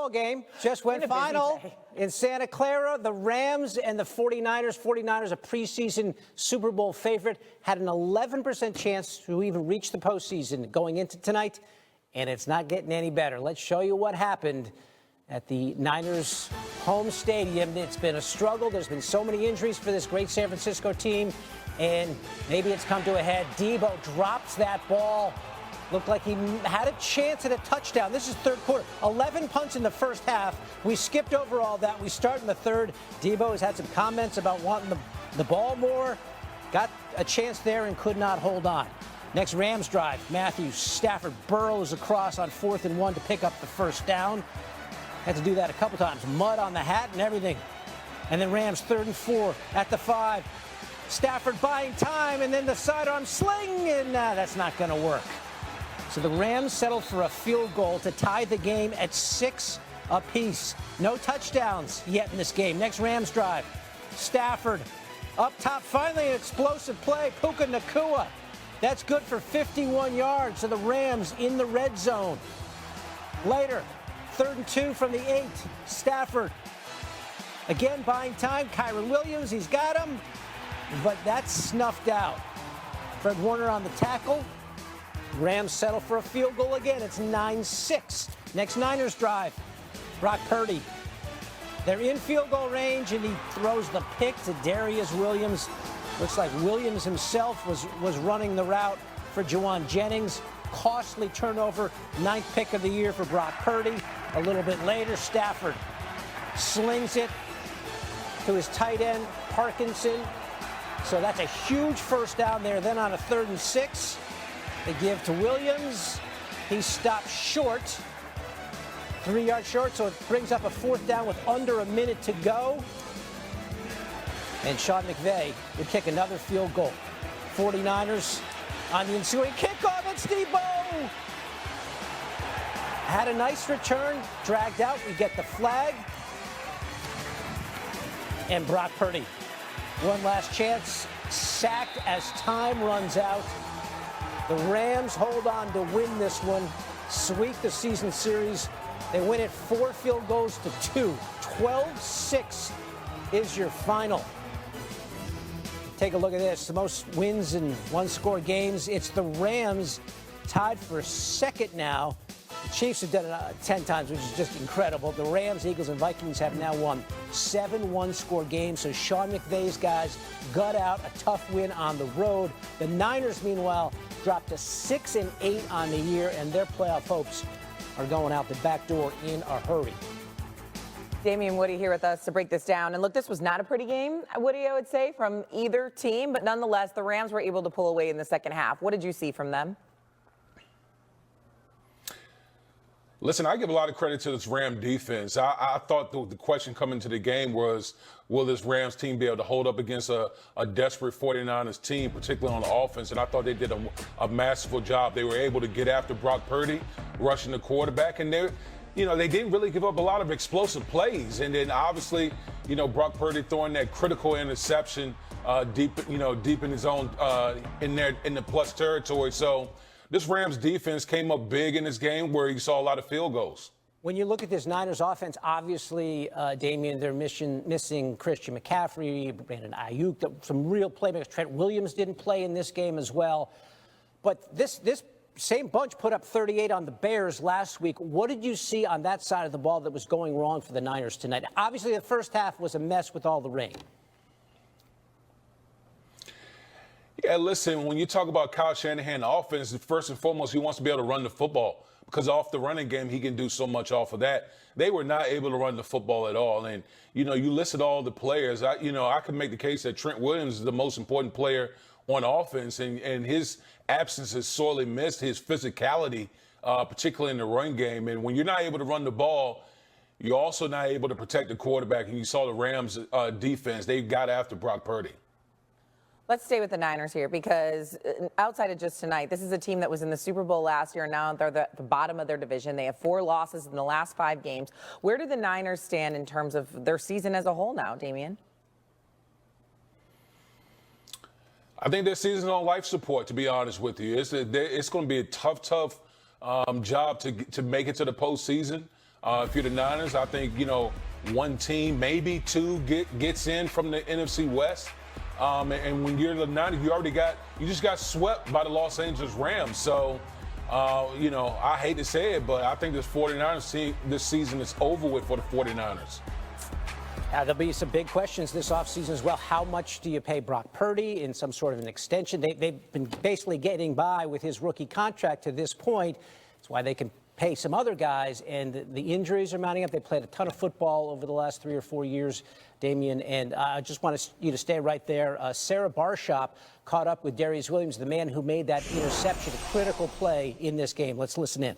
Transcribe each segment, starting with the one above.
football game just went final in Santa Clara. The Rams and the 49ers. 49ers, a preseason Super Bowl favorite, had an 11% chance to even reach the postseason going into tonight, and it's not getting any better. Let's show you what happened at the Niners' home stadium. It's been a struggle. There's been so many injuries for this great San Francisco team, and maybe it's come to a head. Debo drops that ball. Looked like he had a chance at a touchdown. This is third quarter. 11 punts in the first half. We skipped over all that. We start in the third. Debo has had some comments about wanting the ball more. Got a chance there and could not hold on. Next Rams drive. Matthews, Stafford burrows across on 4th and 1 to pick up the first down. Had to do that a couple times. Mud on the hat and everything. And then Rams 3rd and 4 at the 5. Stafford buying time and then the sidearm sling, and that's not going to work. So the Rams settle for a field goal to tie the game at 6 apiece. No touchdowns yet in this game. Next Rams drive. Stafford up top, finally an explosive play. Puka Nacua. That's good for 51 yards. So the Rams in the red zone. Later, 3rd and 2 from the 8. Stafford again buying time. Kyron Williams, he's got him, but that's snuffed out. Fred Warner on the tackle. Rams settle for a field goal again. It's 9-6. Next Niners drive. Brock Purdy. They're in field goal range, and he throws the pick to Darius Williams. Looks like Williams himself was running the route for Juwan Jennings. Costly turnover, 9th pick of the year for Brock Purdy. A little bit later, Stafford slings it to his tight end, Parkinson. So that's a huge first down there. Then on a 3rd and 6. They give to Williams. He stopped short, 3 yards short, so it brings up a 4th down with under a minute to go. And Sean McVay would kick another field goal. 49ers on the ensuing kickoff. It's Debo. Had a nice return, dragged out. We get the flag. And Brock Purdy, one last chance, sacked as time runs out. The Rams hold on to win this one, sweep the season series. They win it 4 field goals to 2. 12-6 is your final. Take a look at this. The most wins in one-score games. It's the Rams tied for second now. The Chiefs have done it 10 times, which is just incredible. The Rams, Eagles, and Vikings have now won 7 one-score games. So Sean McVay's guys gut out a tough win on the road. The Niners, meanwhile, dropped to 6-8 on the year, and their playoff hopes are going out the back door in a hurry. Damien Woody here with us to break this down. And look, this was not a pretty game, Woody, I would say, from either team. But nonetheless, the Rams were able to pull away in the second half. What did you see from them? Listen, I give a lot of credit to this Ram defense. I thought the question coming to the game was, will this Rams team be able to hold up against a desperate 49ers team, particularly on the offense? And I thought they did a masterful job. They were able to get after Brock Purdy, rushing the quarterback, and they didn't really give up a lot of explosive plays. And then obviously, Brock Purdy throwing that critical interception deep in his own in the plus territory. So this Rams defense came up big in this game where you saw a lot of field goals. When you look at this Niners offense, obviously, Damien, they're missing Christian McCaffrey, Brandon Ayuk, some real playmakers. Trent Williams didn't play in this game as well. But this same bunch put up 38 on the Bears last week. What did you see on that side of the ball that was going wrong for the Niners tonight? Obviously, the first half was a mess with all the rain. Yeah, listen, when you talk about Kyle Shanahan offense, first and foremost, he wants to be able to run the football because off the running game, he can do so much off of that. They were not able to run the football at all. And, you listed all the players. I could make the case that Trent Williams is the most important player on offense, and his absence has sorely missed his physicality, particularly in the run game. And when you're not able to run the ball, you're also not able to protect the quarterback. And you saw the Rams defense. They got after Brock Purdy. Let's stay with the Niners here because outside of just tonight, this is a team that was in the Super Bowl last year, and now they're the bottom of their division. They have 4 losses in the last 5 games. Where do the Niners stand in terms of their season as a whole now, Damien? I think their season's on life support, to be honest with you. It's going to be a tough job to make it to the postseason. If you're the Niners, I think, one team, maybe two, gets in from the NFC West. And when you're the Niners, you just got swept by the Los Angeles Rams. So, I hate to say it, but I think this 49ers team, this season is over with for the 49ers. There'll be some big questions this offseason as well. How much do you pay Brock Purdy in some sort of an extension? They've been basically getting by with his rookie contract to this point. That's why they can pay some other guys, and the injuries are mounting up. They played a ton of football over the last 3 or 4 years, Damien, and I just want you to stay right there. Sarah Barshop caught up with Darius Williams, the man who made that interception, a critical play in this game. Let's listen in.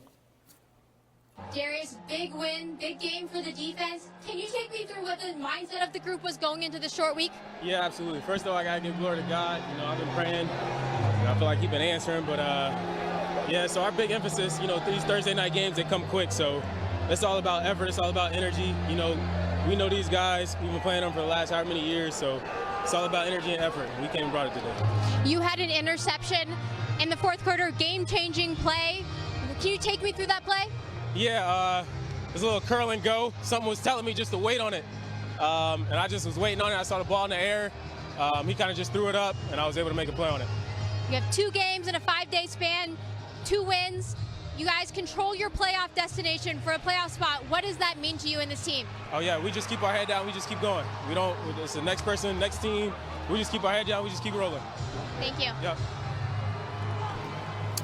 Darius, big win, big game for the defense. Can you take me through what the mindset of the group was going into the short week? Yeah, absolutely. First of all, I got to give glory to God. I've been praying. I feel like he's been answering, but yeah, so our big emphasis, these Thursday night games, they come quick, so it's all about effort, it's all about energy. We know these guys, we've been playing them for the last however many years, so it's all about energy and effort. We came and brought it today. You had an interception in the fourth quarter, game-changing play. Can you take me through that play? Yeah, it was a little curl and go. Something was telling me just to wait on it, and I just was waiting on it. I saw the ball in the air. He kind of just threw it up, and I was able to make a play on it. You have 2 games in a 5-day span, 2 wins. You guys control your playoff destination for a playoff spot. What does that mean to you and this team? Oh, yeah, we just keep our head down. We just keep going. It's the next person, next team. We just keep our head down. We just keep rolling. Thank you. Yeah.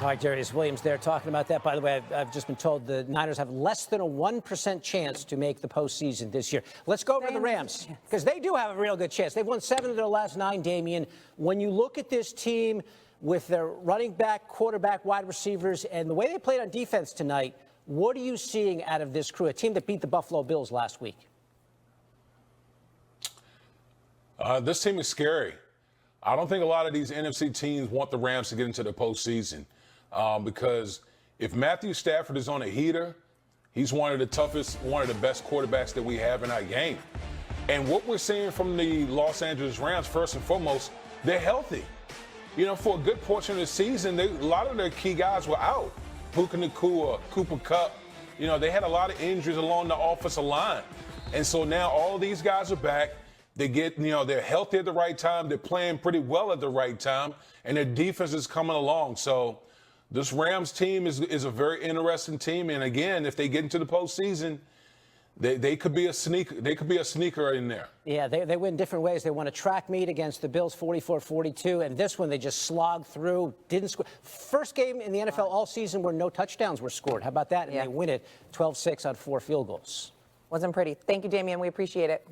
All right, Darius Williams there talking about that. By the way, I've just been told the Niners have less than a 1% chance to make the postseason this year. Let's go over to the Rams, because they do have a real good chance. They've won 7 of their last 9, Damien. When you look at this team with their running back, quarterback, wide receivers, and the way they played on defense tonight, what are you seeing out of this crew, a team that beat the Buffalo Bills last week? This team is scary. I don't think a lot of these NFC teams want the Rams to get into the postseason. Because if Matthew Stafford is on a heater, he's one of the toughest, one of the best quarterbacks that we have in our game. And what we're seeing from the Los Angeles Rams, first and foremost, they're healthy. For a good portion of the season, a lot of their key guys were out. Puka Nacua, Cooper Kupp, they had a lot of injuries along the offensive line. And so now all these guys are back. They get, they're healthy at the right time. They're playing pretty well at the right time. And their defense is coming along. So this Rams team is a very interesting team, and again, if they get into the postseason, they could be a sneaker. They could be a sneaker in there. Yeah, they win different ways. They won a track meet against the Bills, 44-42, and this one they just slogged through, didn't score. First game in the NFL all season where no touchdowns were scored. How about that? And they win it 12-6 on 4 field goals. Wasn't pretty. Thank you, Damien. We appreciate it.